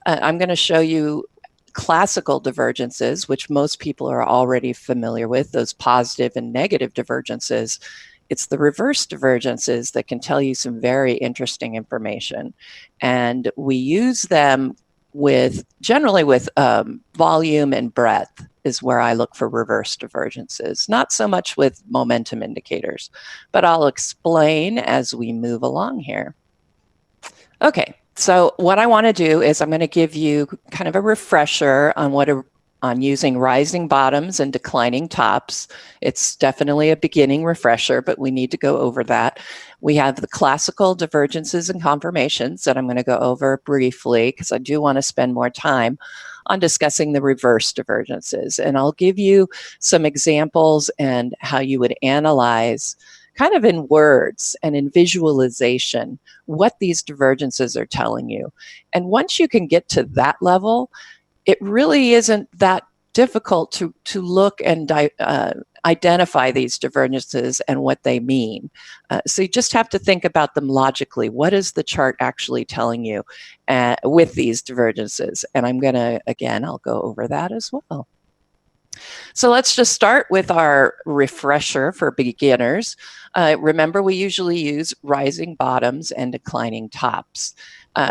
about. I'm going to show you classical divergences, which most people are already familiar with, those positive and negative divergences. It's the reverse divergences that can tell you some very interesting information. And we use them generally with volume and breadth is where I look for reverse divergences, not so much with momentum indicators, but I'll explain as we move along here. Okay, so what I want to do is I'm going to give you kind of a refresher on using rising bottoms and declining tops. It's definitely a beginning refresher, but we need to go over that. We have the classical divergences and confirmations that I'm going to go over briefly because I do want to spend more time on discussing the reverse divergences. And I'll give you some examples and how you would analyze kind of in words and in visualization what these divergences are telling you. And once you can get to that level, it really isn't that difficult to look and identify these divergences and what they mean. So you just have to think about them logically. What is the chart actually telling you with these divergences? And I'm going to, again, I'll go over that as well. So let's just start with our refresher for beginners. Remember, we usually use rising bottoms and declining tops.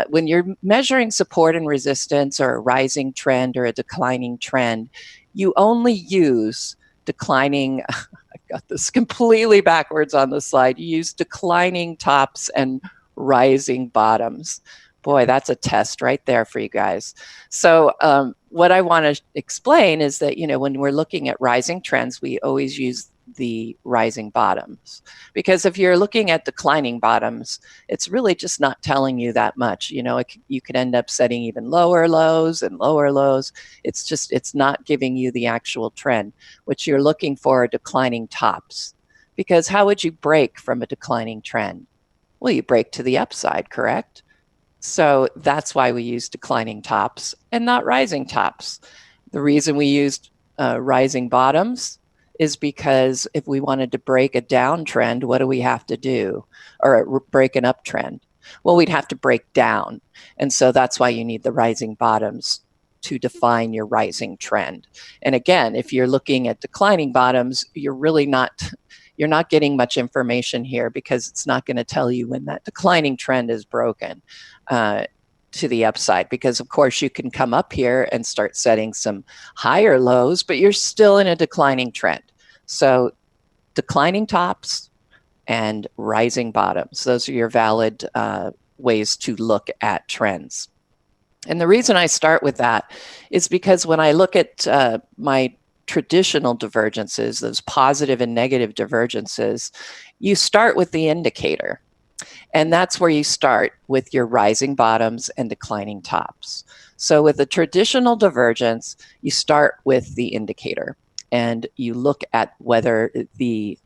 When you're measuring support and resistance or a rising trend or a declining trend, you only use declining, I got this completely backwards on the slide, you use declining tops and rising bottoms. Boy, that's a test right there for you guys. So what I want to explain is that, when we're looking at rising trends, we always use the rising bottoms, because if you're looking at declining bottoms, it's really just not telling you that much. You could end up setting even lower lows and lower lows. It's not giving you the actual trend. What you're looking for are declining tops, because how would you break from a declining trend? Well, you break to the upside, correct? So that's why we use declining tops and not rising tops. The reason we used rising bottoms is because if we wanted to break a downtrend, what do we have to do? Or break an uptrend? Well, we'd have to break down. And so that's why you need the rising bottoms to define your rising trend. And again, if you're looking at declining bottoms, you're not getting much information here, because it's not going to tell you when that declining trend is broken to the upside, because of course you can come up here and start setting some higher lows, but you're still in a declining trend. So declining tops and rising bottoms, those are your valid ways to look at trends. And the reason I start with that is because when I look at my traditional divergences, those positive and negative divergences, you start with the indicator. And that's where you start with your rising bottoms and declining tops. So with a traditional divergence, you start with the indicator and you look at whether the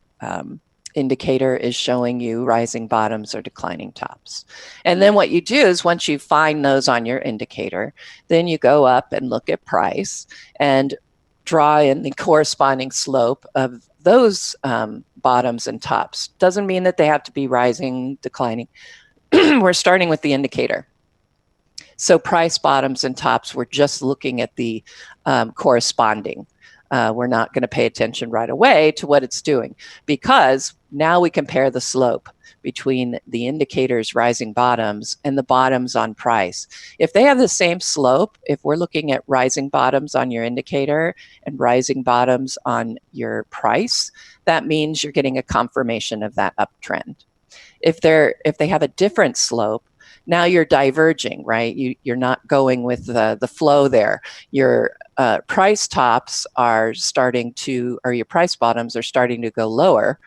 indicator is showing you rising bottoms or declining tops. And then what you do is, once you find those on your indicator, then you go up and look at price and draw in the corresponding slope of those bottoms and tops. Doesn't mean that they have to be rising, declining. We're starting with the indicator. So price bottoms and tops, we're just looking at the corresponding. We're not going to pay attention right away to what it's doing, because now we compare the slope between the indicator's rising bottoms and the bottoms on price. If they have the same slope, if we're looking at rising bottoms on your indicator and rising bottoms on your price, that means you're getting a confirmation of that uptrend. If they have a different slope, now you're diverging, right? You're not going with the flow there. Your price tops are starting to, or your price bottoms are starting to go lower,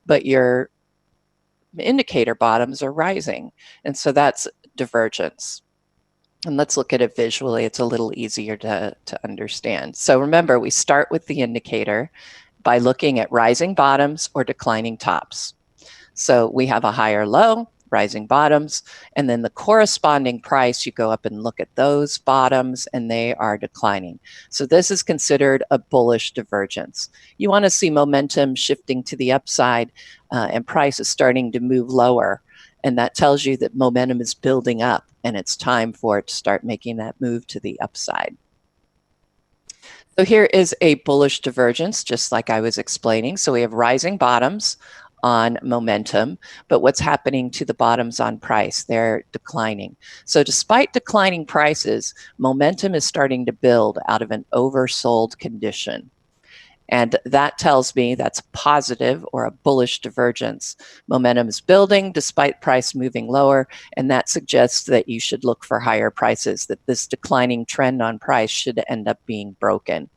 but your indicator bottoms are rising. And so that's divergence. And let's look at it visually. It's a little easier to understand. So remember, we start with the indicator by looking at rising bottoms or declining tops. So we have a higher low, rising bottoms, and then the corresponding price, you go up and look at those bottoms and they are declining. So this is considered a bullish divergence. You want to see momentum shifting to the upside and price is starting to move lower. And that tells you that momentum is building up. and it's time for it to start making that move to the upside. So here is a bullish divergence, just like I was explaining. So we have rising bottoms on momentum, but what's happening to the bottoms on price? They're declining. So despite declining prices, momentum is starting to build out of an oversold condition. And that tells me that's positive or a bullish divergence. Momentum is building despite price moving lower, and that suggests that you should look for higher prices, that this declining trend on price should end up being broken.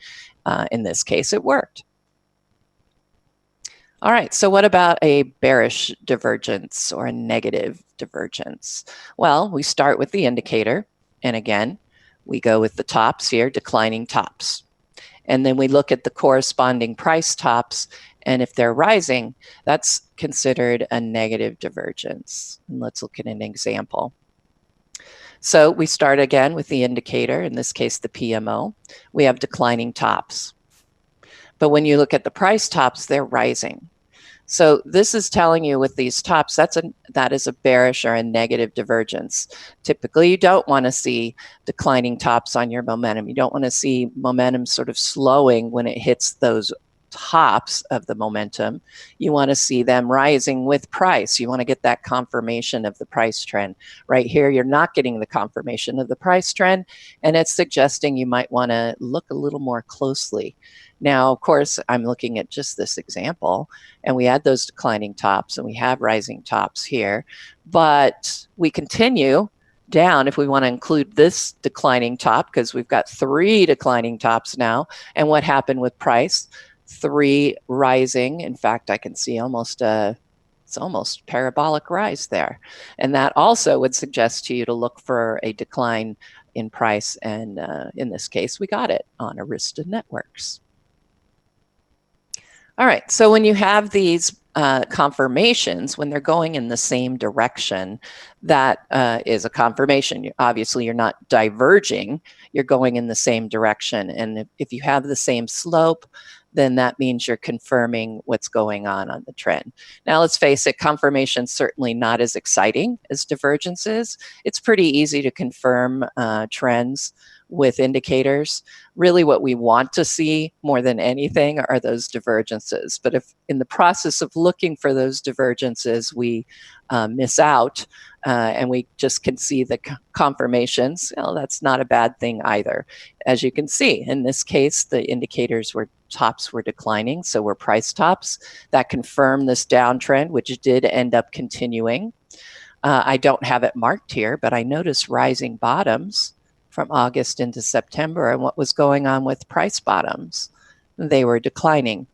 In this case, it worked. All right, so what about a bearish divergence or a negative divergence? Well, we start with the indicator, and again, we go with the tops here, declining tops. And then we look at the corresponding price tops, and if they're rising, that's considered a negative divergence. And let's look at an example. So we start again with the indicator, in this case the PMO. We have declining tops. But when you look at the price tops, they're rising. So this is telling you with these tops, that is a bearish or a negative divergence. Typically, you don't want to see declining tops on your momentum. You don't want to see momentum sort of slowing when it hits those tops of the momentum. You want to see them rising with price. You want to get that confirmation of the price trend. Right here, you're not getting the confirmation of the price trend, and it's suggesting you might want to look a little more closely. Now, of course, I'm looking at just this example, and we had those declining tops, and we have rising tops here, but we continue down if we want to include this declining top, because we've got 3 declining tops now. And what happened with price? 3 rising. In fact, I can see it's almost parabolic rise there. And that also would suggest to you to look for a decline in price. And in this case, we got it on Arista Networks. All right, so when you have these confirmations, when they're going in the same direction, that is a confirmation. Obviously, you're not diverging, you're going in the same direction. And if you have the same slope, then that means you're confirming what's going on the trend. Now, let's face it, confirmation is certainly not as exciting as divergences. It's pretty easy to confirm trends with indicators. Really what we want to see more than anything are those divergences. But if in the process of looking for those divergences, we miss out and we just can see the confirmations, well, that's not a bad thing either. As you can see, in this case, the indicators tops were declining, so were price tops. That confirmed this downtrend, which did end up continuing. I don't have it marked here, but I noticed rising bottoms from August into September, and what was going on with price bottoms? They were declining.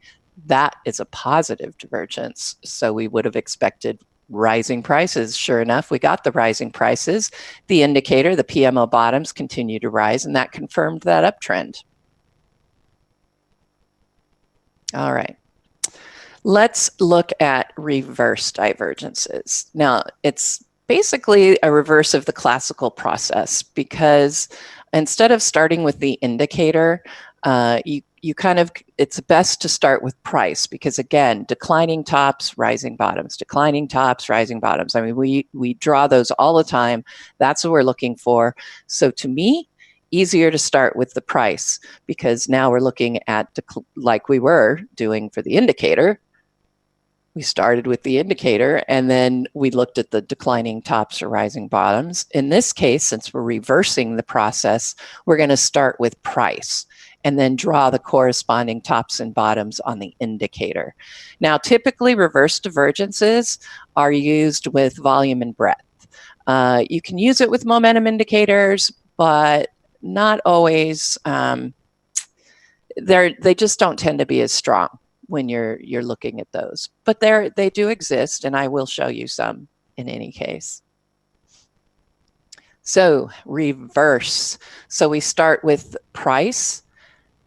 That is a positive divergence. So we would have expected rising prices. Sure enough, we got the rising prices. The indicator, the PMO bottoms, continue to rise, and that confirmed that uptrend. All right. Let's look at reverse divergences. Now, it's basically a reverse of the classical process, because instead of starting with the indicator, it's best to start with price, because again, declining tops, rising bottoms, declining tops, rising bottoms. I mean, we draw those all the time. That's what we're looking for. So to me, easier to start with the price, because now we're looking at, like we were doing for the indicator, we started with the indicator and then we looked at the declining tops or rising bottoms. In this case, since we're reversing the process, we're going to start with price and then draw the corresponding tops and bottoms on the indicator. Now, typically reverse divergences are used with volume and breadth. You can use it with momentum indicators, but not always. They just don't tend to be as strong when you're looking at those. But they do exist, and I will show you some in any case. So reverse. So we start with price,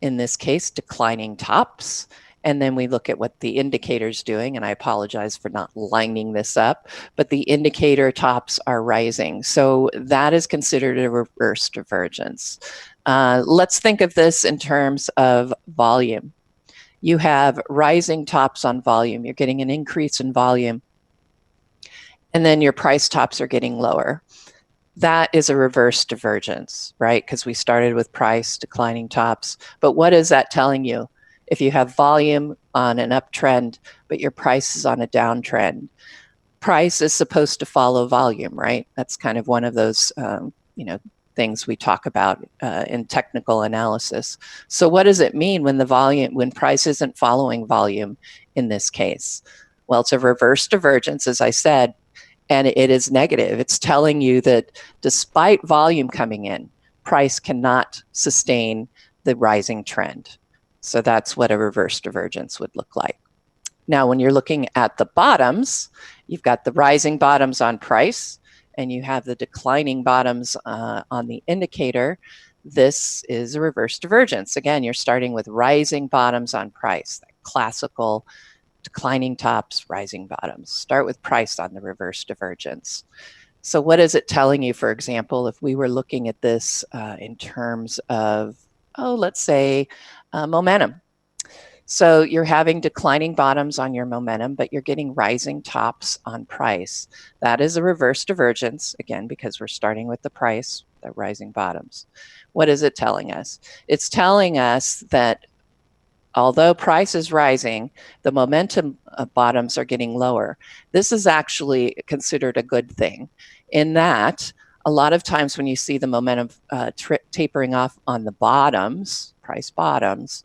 in this case, declining tops. And then we look at what the indicator's doing, and I apologize for not lining this up, but the indicator tops are rising. So that is considered a reverse divergence. Let's think of this in terms of volume. You have rising tops on volume. You're getting an increase in volume, and then your price tops are getting lower. That is a reverse divergence, right? Because we started with price, declining tops. But what is that telling you? If you have volume on an uptrend, but your price is on a downtrend, price is supposed to follow volume, right? That's kind of one of those, things we talk about in technical analysis. So what does it mean when price isn't following volume in this case? Well, it's a reverse divergence, as I said, and it is negative. It's telling you that despite volume coming in, price cannot sustain the rising trend. So that's what a reverse divergence would look like. Now, when you're looking at the bottoms, you've got the rising bottoms on price, and you have the declining bottoms on the indicator. This is a reverse divergence. Again, you're starting with rising bottoms on price, that classical declining tops, rising bottoms. Start with price on the reverse divergence. So what is it telling you, for example, if we were looking at this in terms of, let's say momentum. So you're having declining bottoms on your momentum, but you're getting rising tops on price. That is a reverse divergence, again, because we're starting with the price, the rising bottoms. What is it telling us? It's telling us that although price is rising, the momentum bottoms are getting lower. This is actually considered a good thing in that a lot of times when you see the momentum tapering off on the bottoms, price bottoms,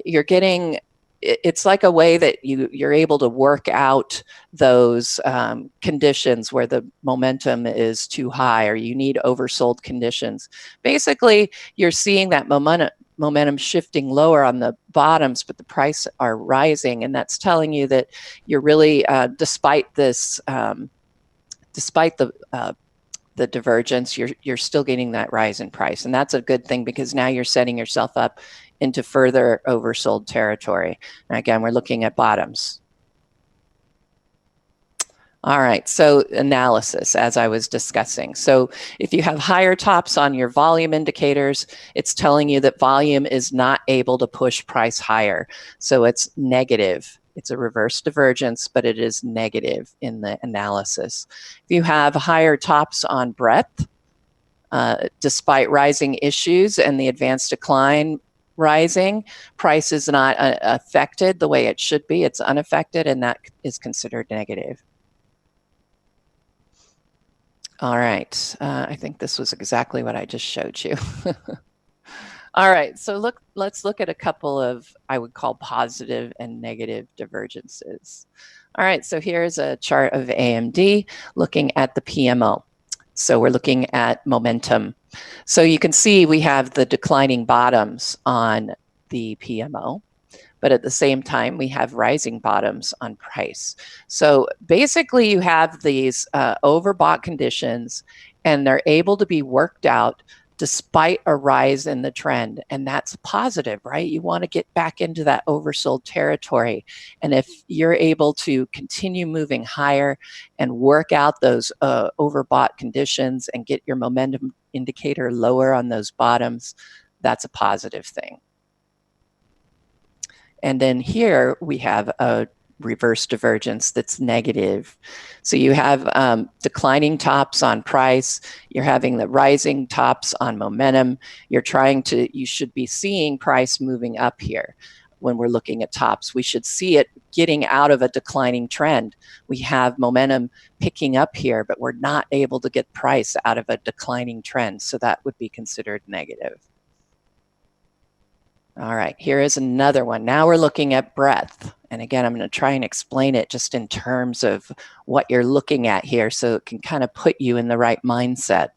you're getting, it's like a way that you're able to work out those conditions where the momentum is too high or you need oversold conditions. Basically, you're seeing that momentum shifting lower on the bottoms, but the price are rising, and that's telling you that you're really, despite this, despite the divergence, you're still getting that rise in price, and that's a good thing because now you're setting yourself up into further oversold territory. And again, we're looking at bottoms. All right, so analysis, as I was discussing. So if you have higher tops on your volume indicators, it's telling you that volume is not able to push price higher. So it's negative. It's a reverse divergence, but it is negative in the analysis. If you have higher tops on breadth, despite rising issues and the advanced decline rising, price is not affected the way it should be. It's unaffected, and that is considered negative. All right, I think this was exactly what I just showed you. All right, so let's look at a couple of, I would call, positive and negative divergences. All right, so here's a chart of AMD looking at the PMO. So we're looking at momentum. So you can see we have the declining bottoms on the PMO, but at the same time, we have rising bottoms on price. So basically, you have these overbought conditions, and they're able to be worked out despite a rise in the trend. And that's positive, right? You want to get back into that oversold territory. And if you're able to continue moving higher and work out those overbought conditions and get your momentum indicator lower on those bottoms, that's a positive thing. And then here we have a reverse divergence that's negative. So you have declining tops on price, you're having the rising tops on momentum, you should be seeing price moving up here. When we're looking at tops, we should see it getting out of a declining trend. We have momentum picking up here, but we're not able to get price out of a declining trend. So that would be considered negative. All right, here is another one. Now we're looking at breadth. And again, I'm going to try and explain it just in terms of what you're looking at here so it can kind of put you in the right mindset.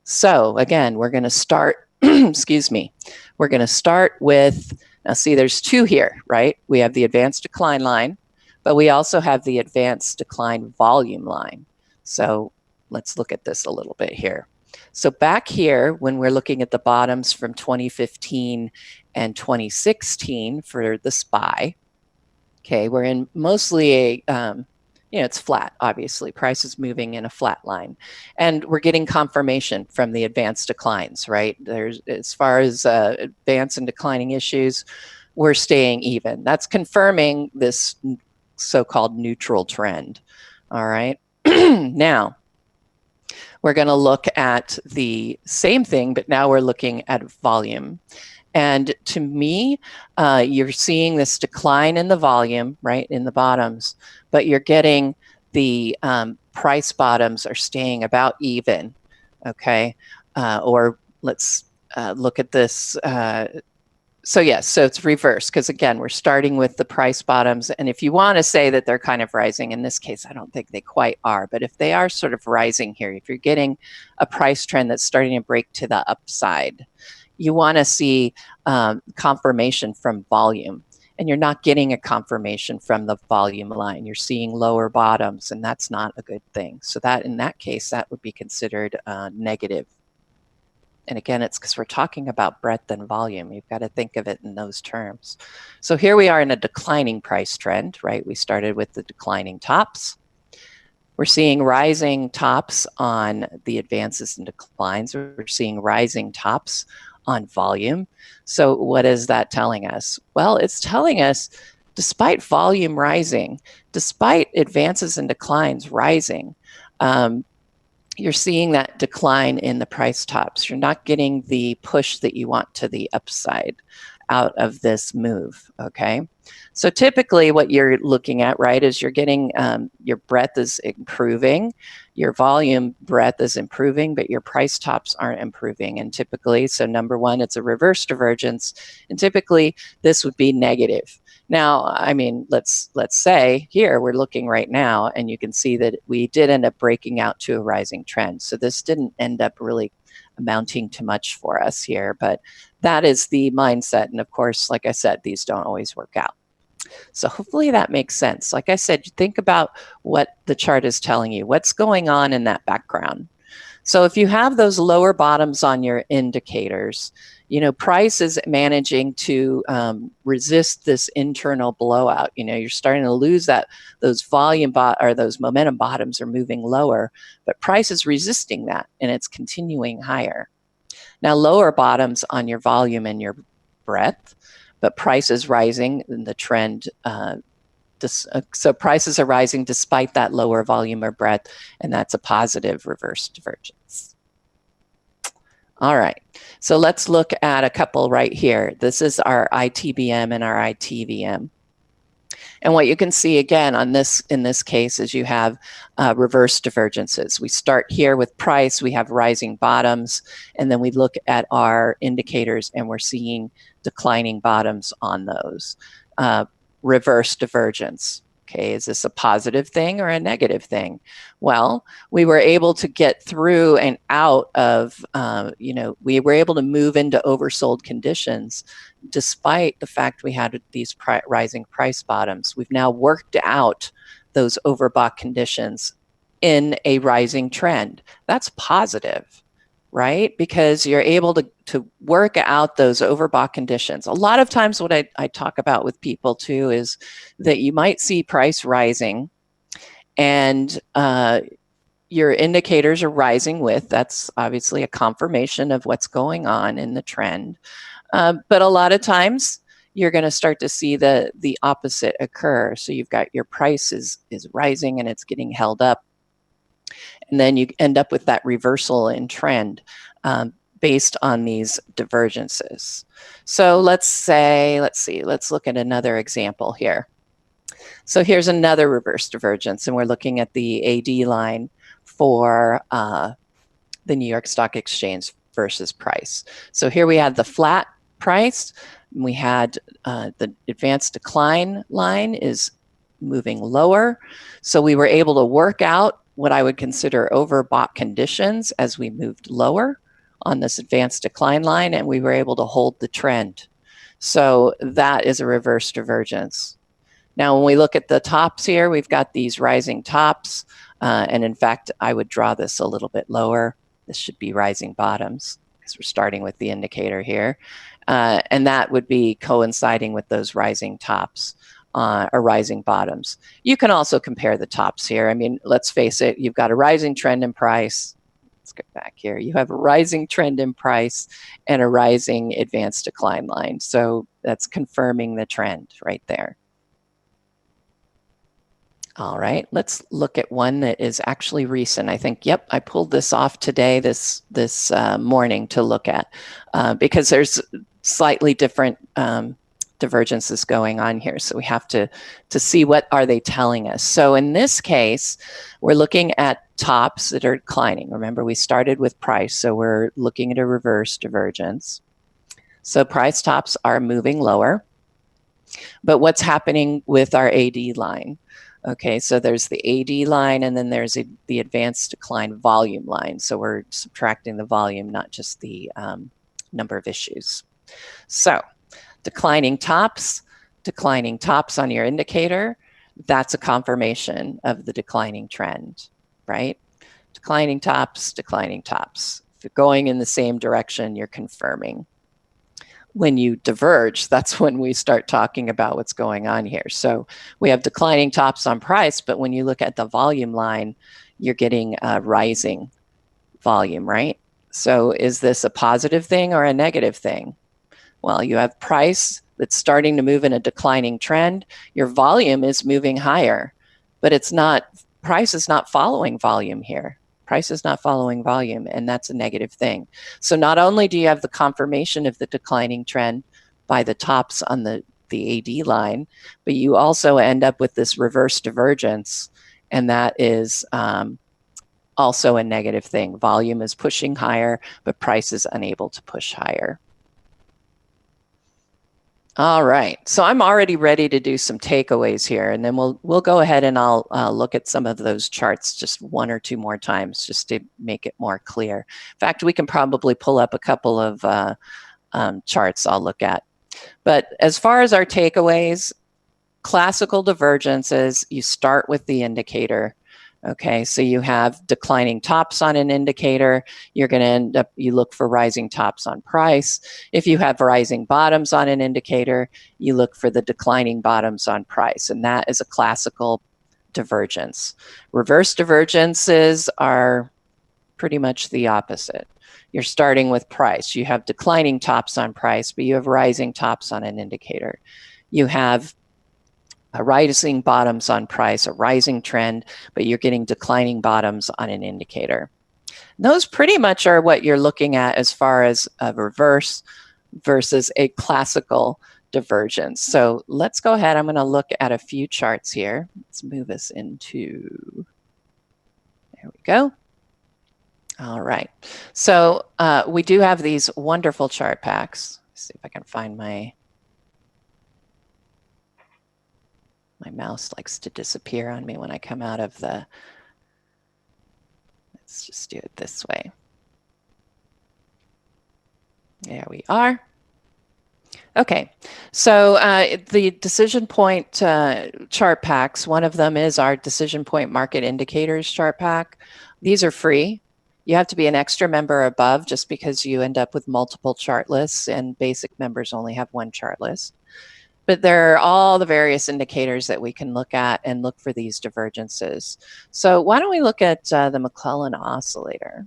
So again, we're going to start, excuse me, we're going to start with, now see there's two here, right? We have the advanced decline line, but we also have the advanced decline volume line. So let's look at this a little bit here. So back here, when we're looking at the bottoms from 2015 and 2016 for the SPY, okay, we're in mostly a, it's flat, obviously. Price is moving in a flat line. And we're getting confirmation from the advanced declines, right? As far as advanced and declining issues, we're staying even. That's confirming this so-called neutral trend, all right? Now, We're going to look at the same thing, but now we're looking at volume. And to me, you're seeing this decline in the volume, right, in the bottoms, but you're getting the price bottoms are staying about even, okay? Or let's look at this. So yes, so it's reversed because again, we're starting with the price bottoms. And if you want to say that they're kind of rising, in this case, I don't think they quite are, but if they are sort of rising here, if you're getting a price trend that's starting to break to the upside, you want to see confirmation from volume. And you're not getting a confirmation from the volume line. You're seeing lower bottoms, and that's not a good thing. So that in that case, that would be considered negative. And again, it's because we're talking about breadth and volume. You've got to think of it in those terms. So here we are in a declining price trend, right? We started with the declining tops. We're seeing rising tops on the advances and declines. We're seeing rising tops on volume. So what is that telling us? Well, it's telling us despite volume rising, despite advances and declines rising, you're seeing that decline in the price tops. You're not getting the push that you want to the upside out of this move, okay? So typically what you're looking at, right, is you're getting, your breadth is improving, your volume breadth is improving, but your price tops aren't improving. And typically, so number one, it's a reverse divergence, and typically this would be negative. Now, I mean, let's say here we're looking right now, and you can see that we did end up breaking out to a rising trend. So this didn't end up really amounting to much for us here, but that is the mindset. And of course, like I said, these don't always work out. So hopefully that makes sense. Like I said, think about what the chart is telling you, what's going on in that background. So if you have those lower bottoms on your indicators, you know, price is managing to resist this internal blowout. You know, you're starting to lose that, those volume or those momentum bottoms are moving lower, but price is resisting that and it's continuing higher. Now, lower bottoms on your volume and your breadth, but price is rising and the trend, so prices are rising despite that lower volume or breadth, and that's a positive reverse divergence. All right, so let's look at a couple right here. This is our ITBM and our ITVM. And what you can see again on this, in this case, is you have reverse divergences. We start here with price, we have rising bottoms, and then we look at our indicators and we're seeing declining bottoms on those. Reverse divergence. Okay, is this a positive thing or a negative thing? Well, we were able to get through and out of, you know, we were able to move into oversold conditions despite the fact we had these rising price bottoms. We've now worked out those overbought conditions in a rising trend. That's positive, right? Because you're able to work out those overbought conditions. A lot of times what I talk about with people too is that you might see price rising and your indicators are rising with, that's obviously a confirmation of what's going on in the trend. But a lot of times you're going to start to see the opposite occur. So you've got your price is rising and it's getting held up. And then you end up with that reversal in trend based on these divergences. So let's look at another example here. So here's another reverse divergence, and we're looking at the AD line for the New York Stock Exchange versus price. So here we had the flat price, and we had the advanced decline line is moving lower. So we were able to work out what I would consider overbought conditions as we moved lower on this advanced decline line, and we were able to hold the trend. So that is a reverse divergence. Now, when we look at the tops here, we've got these rising tops. And in fact, I would draw this a little bit lower. This should be rising bottoms because we're starting with the indicator here. And that would be coinciding with those rising tops or rising bottoms. You can also compare the tops here. I mean, let's face it, you've got a rising trend in price. Let's go back here. You have a rising trend in price and a rising advanced decline line. So that's confirming the trend right there. All right, let's look at one that is actually recent. I think, yep, I pulled this off today, this morning to look at, because there's slightly different divergences going on here. So we have to see what are they telling us. So in this case, we're looking at tops that are declining. Remember, we started with price, so we're looking at a reverse divergence. So price tops are moving lower. But what's happening with our AD line? Okay, so there's the AD line, and then there's the advanced decline volume line. So we're subtracting the volume, not just the number of issues. So declining tops on your indicator, that's a confirmation of the declining trend, right? Declining tops. If you're going in the same direction, you're confirming. When you diverge, that's when we start talking about what's going on here. So we have declining tops on price, but when you look at the volume line, you're getting a rising volume, right? So is this a positive thing or a negative thing? Well, you have price that's starting to move in a declining trend. Your volume is moving higher, but it's not, price is not following volume here. Price is not following volume, and that's a negative thing. So not only do you have the confirmation of the declining trend by the tops on the AD line, but you also end up with this reverse divergence, and that is also a negative thing. Volume is pushing higher, but price is unable to push higher. All right, so I'm already ready to do some takeaways here, and then we'll go ahead and I'll look at some of those charts just one or two more times just to make it more clear. In fact, we can probably pull up a couple of charts I'll look at. But as far as our takeaways, classical divergences, you start with the indicator. Okay, so you have declining tops on an indicator. You're going to end up, you look for rising tops on price. If you have rising bottoms on an indicator, you look for the declining bottoms on price. And that is a classical divergence. Reverse divergences are pretty much the opposite. You're starting with price. You have declining tops on price, but you have rising tops on an indicator. You have a rising bottoms on price, a rising trend, but you're getting declining bottoms on an indicator. Those pretty much are what you're looking at as far as a reverse versus a classical divergence. So let's go ahead. I'm going to look at a few charts here. Let's move us into, there we go. All right. So we do have these wonderful chart packs. Let's see if I can find my mouse likes to disappear on me when I come out of the, let's just do it this way. There we are. Okay, so the decision point chart packs, one of them is our decision point market indicators chart pack. These are free. You have to be an extra member above just because you end up with multiple chart lists, and basic members only have one chart list. But there are all the various indicators that we can look at and look for these divergences. So why don't we look at the McClellan oscillator?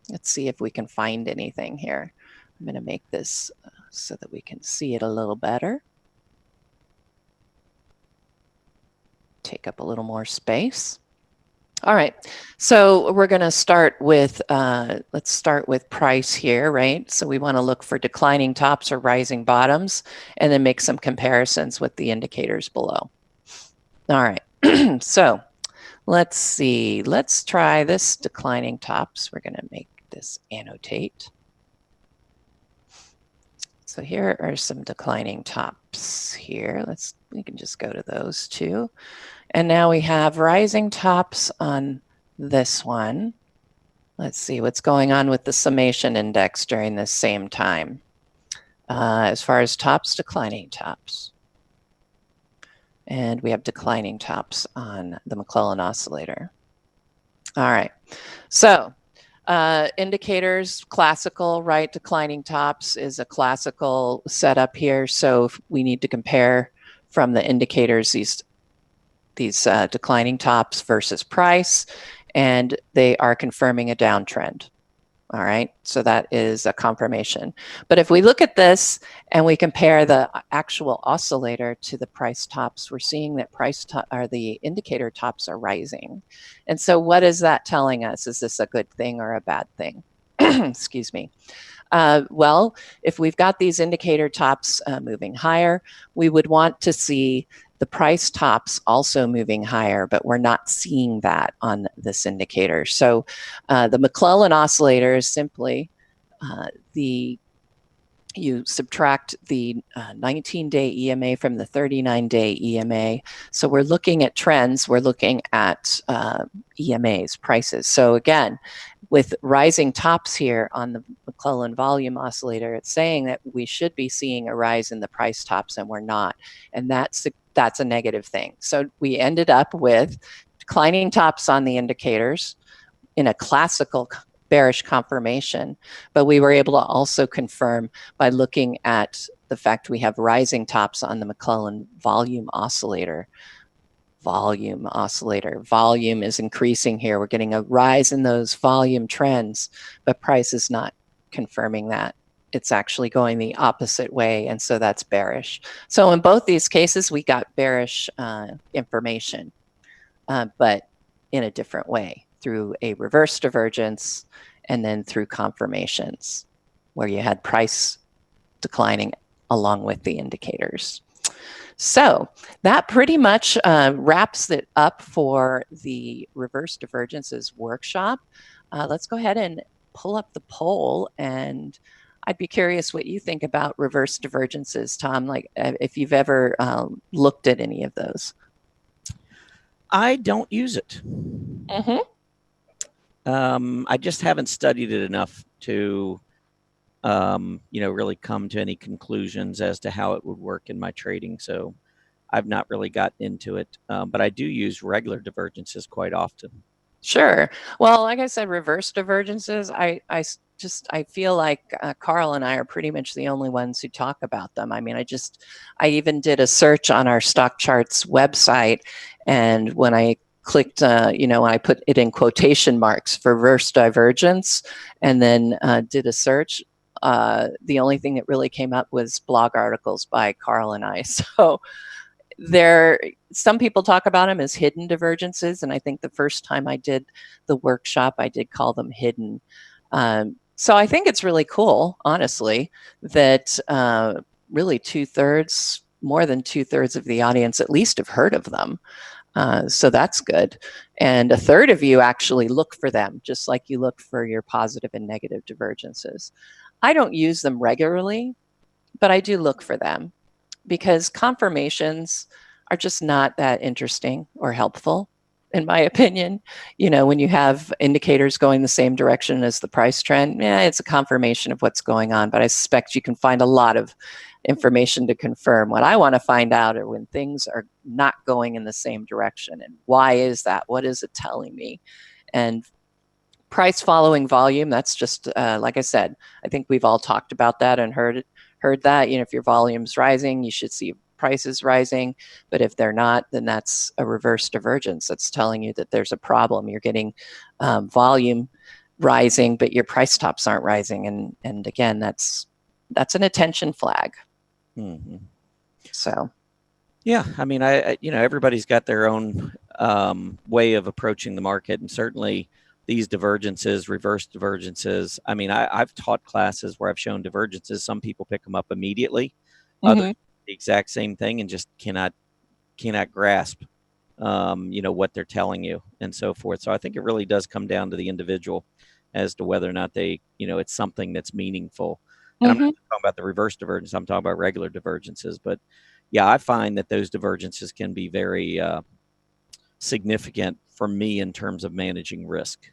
Let's see if we can find anything here. I'm going to make this so that we can see it a little better. Take up a little more space. All right, so we're going to start with, let's start with price here, right? So we want to look for declining tops or rising bottoms, and then make some comparisons with the indicators below. All right, so let's see. Let's try this declining tops. We're going to make this annotate. So here are some declining tops here. We can just go to those two. And now we have rising tops on this one. Let's see what's going on with the summation index during this same time. As far as tops, declining tops. And we have declining tops on the McClellan oscillator. All right, so indicators, classical, right? Declining tops is a classical setup here. So if we need to compare from the indicators these declining tops versus price, and they are confirming a downtrend. All right, so that is a confirmation. But if we look at this and we compare the actual oscillator to the price tops, we're seeing that the indicator tops are rising. And so what is that telling us? Is this a good thing or a bad thing? Excuse me. Well, if we've got these indicator tops moving higher, we would want to see the price tops also moving higher, but we're not seeing that on this indicator. So the McClellan oscillator is simply you subtract the 19-day EMA from the 39-day EMA. So we're looking at trends, we're looking at EMAs, prices. So again, with rising tops here on the McClellan volume oscillator, it's saying that we should be seeing a rise in the price tops, and we're not. And that's a negative thing. So we ended up with declining tops on the indicators in a classical bearish confirmation, but we were able to also confirm by looking at the fact we have rising tops on the McClellan volume oscillator. Volume is increasing here. We're getting a rise in those volume trends, but price is not confirming that. It's actually going the opposite way, and so that's bearish. So in both these cases, we got bearish information, but in a different way, through a reverse divergence and then through confirmations, where you had price declining along with the indicators. So that pretty much wraps it up for the reverse divergences workshop. Let's go ahead and pull up the poll, and I'd be curious what you think about reverse divergences, Tom, like if you've ever looked at any of those. I don't use it. Mm-hmm. I just haven't studied it enough to, really come to any conclusions as to how it would work in my trading. So I've not really gotten into it, but I do use regular divergences quite often. Sure. Well, like I said, reverse divergences, I feel like Carl and I are pretty much the only ones who talk about them. I mean, I even did a search on our StockCharts website, and when I clicked, when I put it in quotation marks for reverse divergence, and then did a search, the only thing that really came up was blog articles by Carl and I. So some people talk about them as hidden divergences, and I think the first time I did the workshop, I did call them hidden. So I think it's really cool, honestly, that really more than two-thirds of the audience at least have heard of them. So that's good. And a third of you actually look for them, just like you look for your positive and negative divergences. I don't use them regularly, but I do look for them, because confirmations are just not that interesting or helpful, in my opinion. When you have indicators going the same direction as the price trend, it's a confirmation of what's going on, but I suspect you can find a lot of information to confirm. What I want to find out are when things are not going in the same direction, and why is that? What is it telling me? And price following volume, that's just like I said, I think we've all talked about that and heard that. If your volume's rising, you should see prices rising, but if they're not, then that's a reverse divergence. That's telling you that there's a problem. You're getting volume rising, but your price tops aren't rising, and again, that's an attention flag. Mm-hmm. So yeah, I mean, everybody's got their own way of approaching the market, and certainly these divergences, reverse divergences. I mean, I've taught classes where I've shown divergences. Some people pick them up immediately. Others the exact same thing and just cannot grasp, what they're telling you and so forth. So I think it really does come down to the individual as to whether or not they, it's something that's meaningful. And I'm not talking about the reverse divergence. I'm talking about regular divergences. But yeah, I find that those divergences can be very significant for me in terms of managing risk.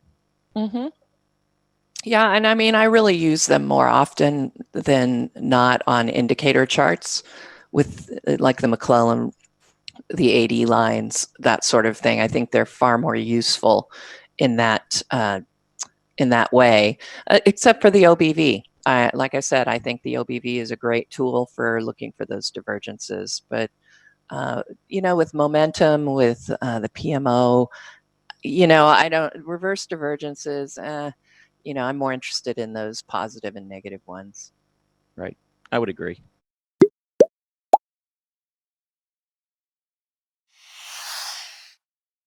Yeah, and I mean, I really use them more often than not on indicator charts with like the McClellan, the 80 lines, that sort of thing. I think they're far more useful in that way, except for the OBV. Like I said, I think the OBV is a great tool for looking for those divergences. But with momentum, with the PMO, I don't reverse divergences. I'm more interested in those positive and negative ones. Right. I would agree.